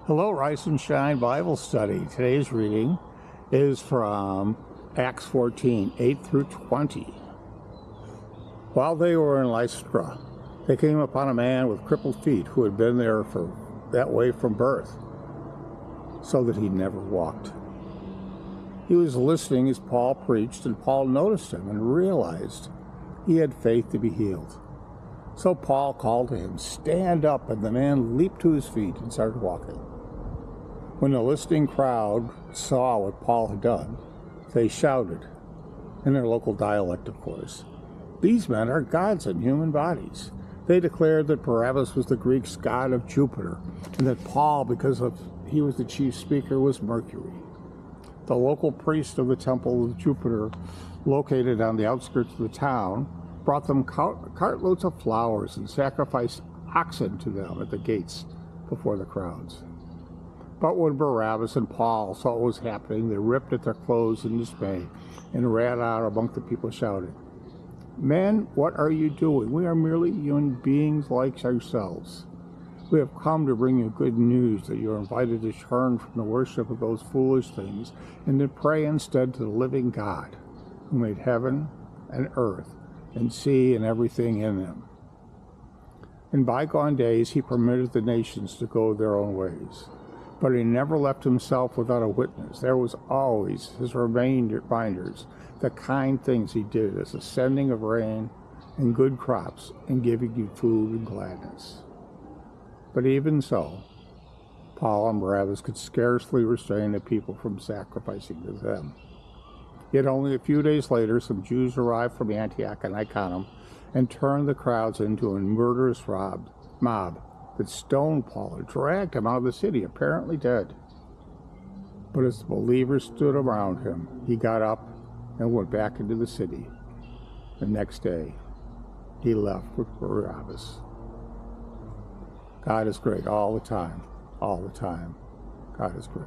Hello, Rise and Shine Bible Study. Today's reading is from Acts 14, 8 through 20. While they were in Lystra, they came upon a man with crippled feet who had been there for that way from birth, so that he never walked. He was listening as Paul preached, and Paul noticed him and realized he had faith to be healed. So Paul called to him, "Stand up," and the man leaped to his feet and started walking. When the listening crowd saw what Paul had done, they shouted, in their local dialect, of course, "These men are gods in human bodies." They declared that Barabbas was the Greeks' god of Jupiter, and that Paul, because he was the chief speaker, was Mercury. The local priest of the temple of Jupiter, located on the outskirts of the town, brought them cartloads of flowers and sacrificed oxen to them at the gates before the crowds. But when Barabbas and Paul saw what was happening, they ripped at their clothes in dismay and ran out among the people shouting, "Men, what are you doing? We are merely human beings like yourselves. We have come to bring you good news that you are invited to turn from the worship of those foolish things and to pray instead to the living God, who made heaven and earth and sea and everything in them. In bygone days he permitted the nations to go their own ways, but he never left himself without a witness. There was always his reminders, the kind things he did, as the sending of rain and good crops and giving you food and gladness." But even so, Paul and Barabbas could scarcely restrain the people from sacrificing to them. Yet only a few days later, some Jews arrived from Antioch and Iconium and turned the crowds into a murderous mob that stoned Paul and dragged him out of the city, apparently dead. But as the believers stood around him, he got up and went back into the city. The next day, he left with Barabbas. God is great all the time, all the time. God is great.